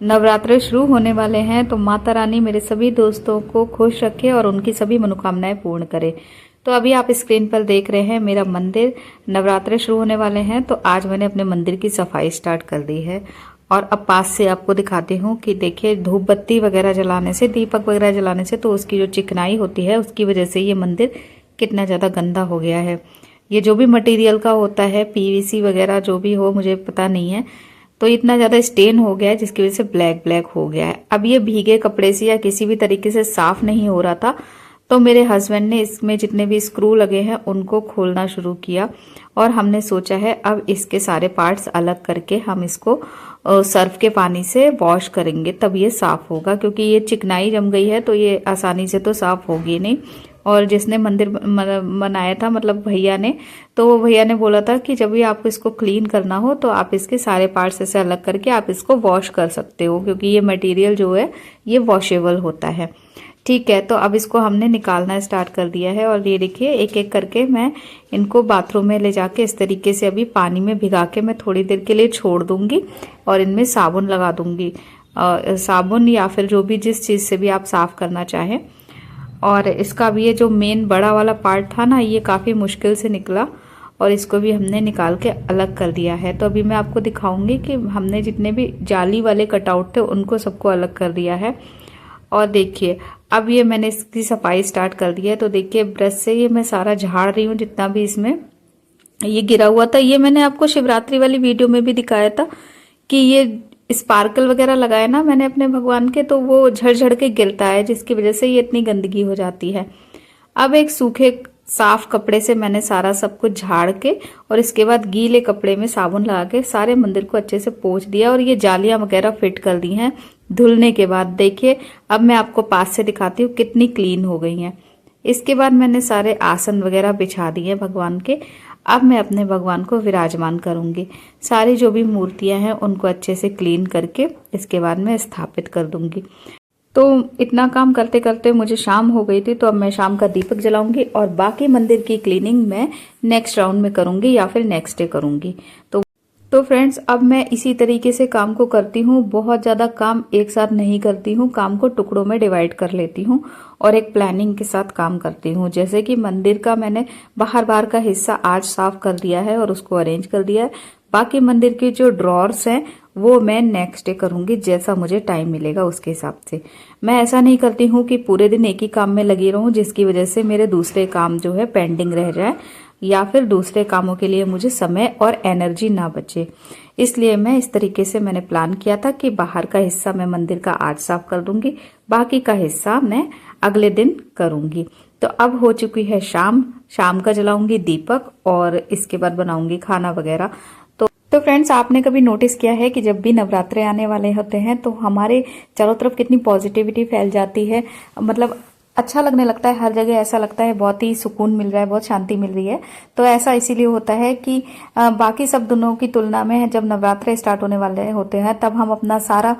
नवरात्र शुरू होने वाले हैं तो माता रानी मेरे सभी दोस्तों को खुश रखे और उनकी सभी मनोकामनाएं पूर्ण करे। तो अभी आप स्क्रीन पर देख रहे हैं मेरा मंदिर। नवरात्र शुरू होने वाले हैं तो आज मैंने अपने मंदिर की सफाई स्टार्ट कर दी है। और अब पास से आपको दिखाती हूँ कि देखिए धूप बत्ती वगैरह जलाने से, दीपक वगैरह जलाने से तो उसकी जो चिकनाई होती है उसकी वजह से ये मंदिर कितना ज़्यादा गंदा हो गया है। ये जो भी मटेरियल का होता है, पीवीसी वगैरह जो भी हो मुझे पता नहीं है, तो इतना ज़्यादा स्टेन हो गया है जिसकी वजह से ब्लैक ब्लैक हो गया है। अब ये भीगे कपड़े से या किसी भी तरीके से साफ नहीं हो रहा था, तो मेरे हस्बैंड ने इसमें जितने भी स्क्रू लगे हैं उनको खोलना शुरू किया और हमने सोचा है अब इसके सारे पार्ट्स अलग करके हम इसको सर्फ के पानी से वॉश करेंगे, तब ये साफ होगा। क्योंकि ये चिकनाई जम गई है तो ये आसानी से तो साफ होगी नहीं। और जिसने मंदिर बनाया था, मतलब भैया ने, तो वो भैया ने बोला था कि जब भी आपको इसको क्लीन करना हो तो आप इसके सारे पार्ट्स ऐसे अलग करके आप इसको वॉश कर सकते हो, क्योंकि ये मटेरियल जो है ये वॉशेबल होता है। ठीक है, तो अब इसको हमने निकालना स्टार्ट कर दिया है और ये देखिए एक एक करके मैं इनको बाथरूम में ले जाके इस तरीके से अभी पानी में भिगा के मैं थोड़ी देर के लिए छोड़ दूंगी और इनमें साबुन लगा दूंगी। साबुन या फिर जो भी जिस चीज़ से भी आप साफ करना चाहें। और इसका भी ये जो मेन बड़ा वाला पार्ट था ना, ये काफ़ी मुश्किल से निकला और इसको भी हमने निकाल के अलग कर दिया है। तो अभी मैं आपको दिखाऊंगी कि हमने जितने भी जाली वाले कटआउट थे उनको सबको अलग कर दिया है। और देखिए अब ये मैंने इसकी सफाई स्टार्ट कर दी है। तो देखिए ब्रश से ये मैं सारा झाड़ रही हूँ जितना भी इसमें ये गिरा हुआ था। ये मैंने आपको शिवरात्रि वाली वीडियो में भी दिखाया था कि ये स्पार्कल वगैरह लगाए ना मैंने अपने भगवान के, तो वो झड़ के गिरता है जिसकी वजह से ये इतनी गंदगी हो जाती है। अब एक सूखे साफ कपड़े से मैंने सारा सब कुछ झाड़ के और इसके बाद गीले कपड़े में साबुन लगा के सारे मंदिर को अच्छे से पोंछ दिया और ये जालियां वगैरह फिट कर दी हैं धुलने के बाद। देखिए अब मैं आपको पास से दिखाती हूँ कितनी क्लीन हो गई हैं। इसके बाद मैंने सारे आसन वगैरह बिछा दिए भगवान के। अब मैं अपने भगवान को विराजमान करूंगी। सारी जो भी मूर्तियां हैं उनको अच्छे से क्लीन करके इसके बाद मैं स्थापित कर दूंगी। तो इतना काम करते करते मुझे शाम हो गई थी, तो अब मैं शाम का दीपक जलाऊंगी और बाकी मंदिर की क्लीनिंग मैं नेक्स्ट राउंड में करूंगी या फिर नेक्स्ट डे करूंगी। तो फ्रेंड्स अब मैं इसी तरीके से काम को करती हूँ। बहुत ज़्यादा काम एक साथ नहीं करती हूँ, काम को टुकड़ों में डिवाइड कर लेती हूँ और एक प्लानिंग के साथ काम करती हूँ। जैसे कि मंदिर का मैंने बाहर का हिस्सा आज साफ कर दिया है और उसको अरेंज कर दिया है। बाकी मंदिर के जो ड्रॉर्स हैं वो मैं नेक्स्ट डे करूंगी, जैसा मुझे टाइम मिलेगा उसके हिसाब से। मैं ऐसा नहीं करती हूँ कि पूरे दिन एक ही काम में लगी रहूं जिसकी वजह से मेरे दूसरे काम जो है पेंडिंग रह जाए या फिर दूसरे कामों के लिए मुझे समय और एनर्जी ना बचे। इसलिए मैं इस तरीके से मैंने प्लान किया था कि बाहर का हिस्सा मैं मंदिर का आज साफ कर दूंगी, बाकी का हिस्सा मैं अगले दिन करूंगी। तो अब हो चुकी है शाम। शाम का जलाऊंगी दीपक और इसके बाद बनाऊंगी खाना वगैरह। तो फ्रेंड्स आपने कभी नोटिस किया है कि जब भी नवरात्रे आने वाले होते हैं तो हमारे चारों तरफ कितनी पॉजिटिविटी फैल जाती है। मतलब अच्छा लगने लगता है, हर जगह ऐसा लगता है बहुत ही सुकून मिल रहा है, बहुत शांति मिल रही है। तो ऐसा इसीलिए होता है कि बाकी सब दिनों की तुलना में जब नवरात्रे स्टार्ट होने वाले होते हैं तब हम अपना सारा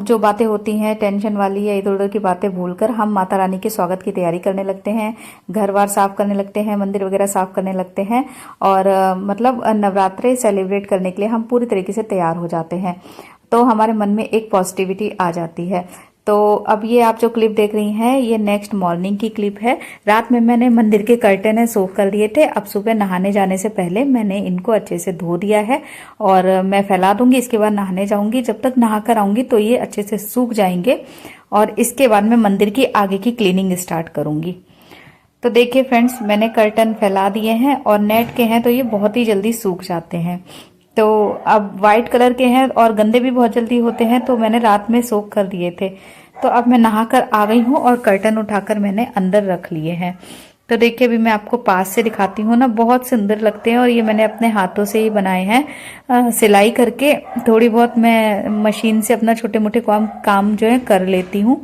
जो बातें होती हैं टेंशन वाली या इधर उधर की बातें भूलकर हम माता रानी के स्वागत की तैयारी करने लगते हैं, घर बार साफ करने लगते हैं, मंदिर वगैरह साफ करने लगते हैं और मतलब नवरात्रे सेलिब्रेट करने के लिए हम पूरी तरीके से तैयार हो जाते हैं। तो हमारे मन में एक पॉजिटिविटी आ जाती है। तो अब ये आप जो क्लिप देख रही हैं ये नेक्स्ट मॉर्निंग की क्लिप है। रात में मैंने मंदिर के कर्टेन सोख कर दिए थे। अब सुबह नहाने जाने से पहले मैंने इनको अच्छे से धो दिया है और मैं फैला दूंगी। इसके बाद नहाने जाऊंगी, जब तक नहा कर आऊंगी तो ये अच्छे से सूख जाएंगे और इसके बाद मैं मंदिर की आगे की क्लीनिंग स्टार्ट करूंगी। तो देखिए फ्रेंड्स मैंने कर्टन फैला दिए हैं और नेट के हैं तो ये बहुत ही जल्दी सूख जाते हैं। तो अब व्हाइट कलर के हैं और गंदे भी बहुत जल्दी होते हैं, तो मैंने रात में सोख कर दिए थे। तो अब मैं नहाकर आ गई हूँ और कर्टन उठाकर मैंने अंदर रख लिए हैं। तो देखिए अभी मैं आपको पास से दिखाती हूँ ना, बहुत सुंदर लगते हैं और ये मैंने अपने हाथों से ही बनाए हैं सिलाई करके। थोड़ी बहुत मैं मशीन से अपना छोटे मोटे काम जो है कर लेती हूँ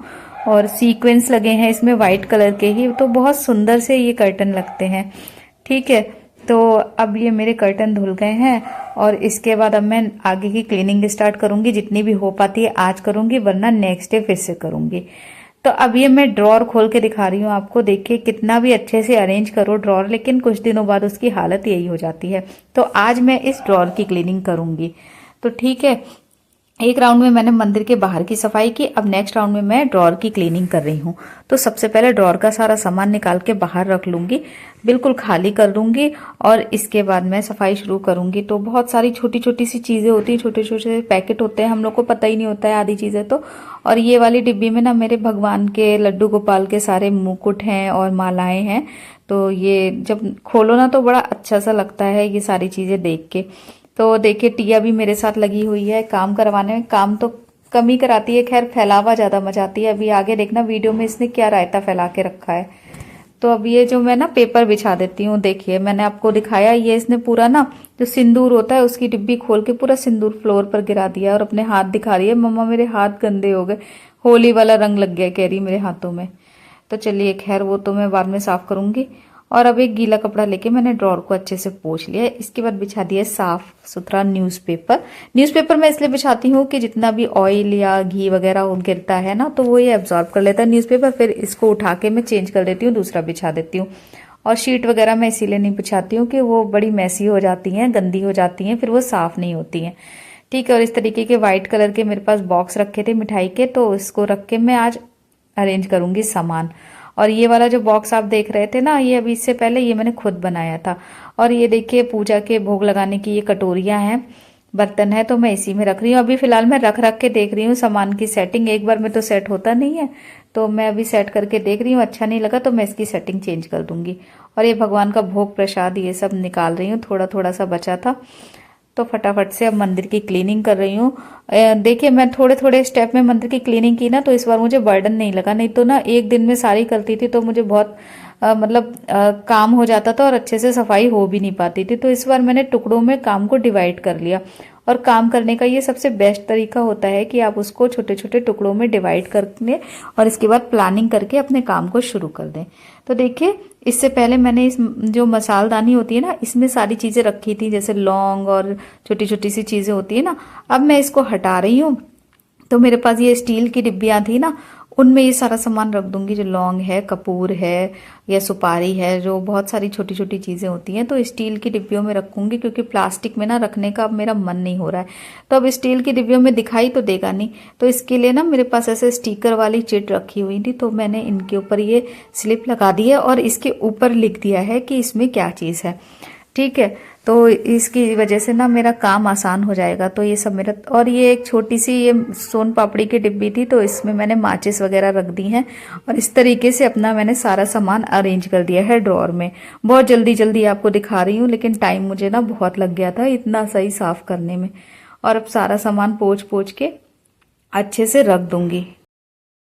और सीक्वेंस लगे हैं इसमें व्हाइट कलर के ही, तो बहुत सुंदर से ये कर्टन लगते हैं। ठीक है, तो अब ये मेरे कर्टन धुल गए हैं और इसके बाद अब मैं आगे की क्लीनिंग स्टार्ट करूंगी। जितनी भी हो पाती है आज करूंगी, वरना नेक्स्ट डे फिर से करूंगी। तो अब ये मैं ड्रॉर खोल के दिखा रही हूँ आपको। देखिए कितना भी अच्छे से अरेंज करो ड्रॉर, लेकिन कुछ दिनों बाद उसकी हालत यही हो जाती है। तो आज मैं इस ड्रॉर की क्लीनिंग करूंगी। तो ठीक है, एक राउंड में मैंने मंदिर के बाहर की सफाई की। अब नेक्स्ट राउंड में मैं ड्रॉर की क्लीनिंग कर रही हूँ। तो सबसे पहले ड्रॉर का सारा सामान निकाल के बाहर रख लूंगी, बिल्कुल खाली कर लूंगी और इसके बाद मैं सफाई शुरू करूंगी। तो बहुत सारी छोटी छोटी सी चीजें होती हैं, छोटे छोटे पैकेट होते हैं, हम लोग को पता ही नहीं होता है आधी चीजें तो। और ये वाली डिब्बी में ना मेरे भगवान के लड्डू गोपाल के सारे मुकुट हैं और मालाएं हैं। तो ये जब खोलो ना तो बड़ा अच्छा सा लगता है ये सारी चीजें देख के। तो देखिए टिया भी मेरे साथ लगी हुई है काम करवाने में। काम तो कम ही कराती है, खैर फैलावा ज्यादा मचाती है। अभी आगे देखना वीडियो में इसने क्या रायता फैला के रखा है। तो अब ये जो मैं ना पेपर बिछा देती हूँ, देखिए मैंने आपको दिखाया, ये इसने पूरा ना जो सिंदूर होता है उसकी डिब्बी खोल के पूरा सिंदूर फ्लोर पर गिरा दिया और अपने हाथ दिखा रही है, मम्मा मेरे हाथ गंदे हो गए, होली वाला रंग लग गया कह रही मेरे हाथों में। तो चलिए खैर वो तो मैं बाद में साफ करूंगी। और अब एक गीला कपड़ा लेके मैंने ड्रॉर को अच्छे से पोंछ लिया है। इसके बाद बिछा दिया साफ सुथरा न्यूज़पेपर। न्यूज़पेपर मैं इसलिए बिछाती हूँ कि जितना भी ऑयल या घी वगैरह गिरता है ना तो वो ये एब्जॉर्ब कर लेता है न्यूज़पेपर। फिर इसको उठा के मैं चेंज कर देती हूँ, दूसरा बिछा देती हूँ। और शीट वगैरह मैं इसीलिए नहीं बिछाती हूँ कि वो बड़ी मैसी हो जाती हैं, गंदी हो जाती हैं, फिर वो साफ नहीं होती हैं। ठीक है। और इस तरीके के व्हाइट कलर के मेरे पास बॉक्स रखे थे मिठाई के, तो इसको रख के मैं आज अरेंज करूंगी सामान। और ये वाला जो बॉक्स आप देख रहे थे ना, ये अभी इससे पहले ये मैंने खुद बनाया था। और ये देखिए पूजा के भोग लगाने की ये कटोरियां हैं, बर्तन है, तो मैं इसी में रख रही हूँ। अभी फिलहाल मैं रख रख के देख रही हूँ सामान की सेटिंग, एक बार में तो सेट होता नहीं है। तो मैं अभी सेट करके देख रही हूँ, अच्छा नहीं लगा तो मैं इसकी सेटिंग चेंज कर दूंगी। और ये भगवान का भोग प्रसाद ये सब निकाल रही हूँ, थोड़ा थोड़ा सा बचा था तो फटाफट से अब मंदिर की क्लीनिंग कर रही हूँ। देखिए मैं थोड़े थोड़े स्टेप में मंदिर की क्लीनिंग की ना, तो इस बार मुझे बर्डन नहीं लगा। नहीं तो ना एक दिन में सारी करती थी तो मुझे बहुत काम हो जाता था और अच्छे से सफाई हो भी नहीं पाती थी। तो इस बार मैंने टुकड़ों में काम को डिवाइड कर लिया। और काम करने का ये सबसे बेस्ट तरीका होता है कि आप उसको छोटे छोटे टुकड़ों में डिवाइड कर लें और इसके बाद प्लानिंग करके अपने काम को शुरू कर दें। तो देखिए इससे पहले मैंने इस जो मसालदानी होती है ना, इसमें सारी चीजें रखी थी, जैसे लौंग और छोटी छोटी सी चीजें होती है ना। अब मैं इसको हटा रही हूँ। तो मेरे पास ये स्टील की डिब्बियां थी ना, उनमें ये सारा सामान रख दूंगी, जो लौंग है, कपूर है या सुपारी है, जो बहुत सारी छोटी छोटी चीजें होती हैं। तो स्टील की डिब्बियों में रखूंगी, क्योंकि प्लास्टिक में ना रखने का अब मेरा मन नहीं हो रहा है। तो अब स्टील की डिब्बियों में दिखाई तो देगा नहीं, तो इसके लिए ना मेरे पास ऐसे स्टिकर वाली चिट रखी हुई थी, तो मैंने इनके ऊपर ये स्लिप लगा दी है और इसके ऊपर लिख दिया है कि इसमें क्या चीज है। ठीक है। तो इसकी वजह से ना मेरा काम आसान हो जाएगा। तो ये सब मेरा, और ये एक छोटी सी ये सोन पापड़ी की डिब्बी थी, तो इसमें मैंने माचिस वगैरह रख दी हैं। और इस तरीके से अपना मैंने सारा सामान अरेंज कर दिया है ड्रॉर में। बहुत जल्दी जल्दी आपको दिखा रही हूँ, लेकिन टाइम मुझे ना बहुत लग गया था इतना सही साफ करने में। और अब सारा सामान पोंछ पोंछ के अच्छे से रख दूंगी।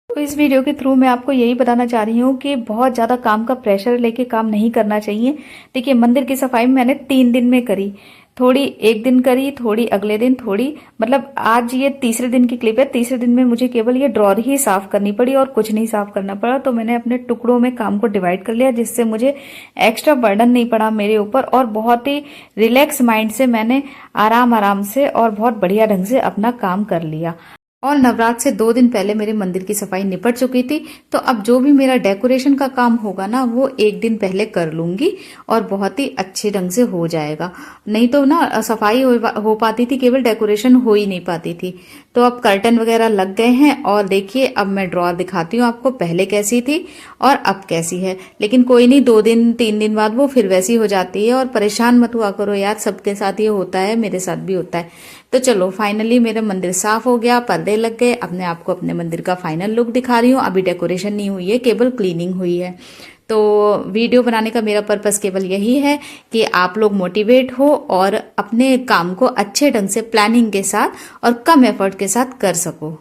तो इस वीडियो के थ्रू मैं आपको यही बताना चाह रही हूँ कि बहुत ज्यादा काम का प्रेशर लेके काम नहीं करना चाहिए। देखिए मंदिर की सफाई मैंने 3 दिन में करी, थोड़ी एक दिन करी, थोड़ी अगले दिन, थोड़ी मतलब आज ये तीसरे दिन की क्लिप है। तीसरे दिन में मुझे केवल ये ड्रॉर ही साफ करनी पड़ी और कुछ नहीं साफ करना पड़ा। तो मैंने अपने टुकड़ों में काम को डिवाइड कर लिया, जिससे मुझे एक्स्ट्रा बर्डन नहीं पड़ा मेरे ऊपर और बहुत ही रिलैक्स माइंड से मैंने आराम आराम से और बहुत बढ़िया ढंग से अपना काम कर लिया। और नवरात्र से 2 दिन पहले मेरे मंदिर की सफाई निपट चुकी थी। तो अब जो भी मेरा डेकोरेशन का काम होगा ना, वो 1 दिन पहले कर लूंगी और बहुत ही अच्छे ढंग से हो जाएगा। नहीं तो ना सफाई हो पाती थी, केवल डेकोरेशन हो ही नहीं पाती थी। तो अब कर्टन वगैरह लग गए हैं और देखिए अब मैं ड्रॉर दिखाती हूँ आपको, पहले कैसी थी और अब कैसी है। लेकिन कोई नहीं, 2 दिन 3 दिन बाद वो फिर वैसी हो जाती है। और परेशान मत हुआ करो यार, सबके साथ ये होता है, मेरे साथ भी होता है। तो चलो फाइनली मेरा मंदिर साफ हो गया, पर्दे लग गए। अब मैं आपको अपने मंदिर का फाइनल लुक दिखा रही हूँ। अभी डेकोरेशन नहीं हुई है, केवल क्लीनिंग हुई है। तो वीडियो बनाने का मेरा पर्पस केवल यही है कि आप लोग मोटिवेट हो और अपने काम को अच्छे ढंग से प्लानिंग के साथ और कम एफर्ट के साथ कर सको।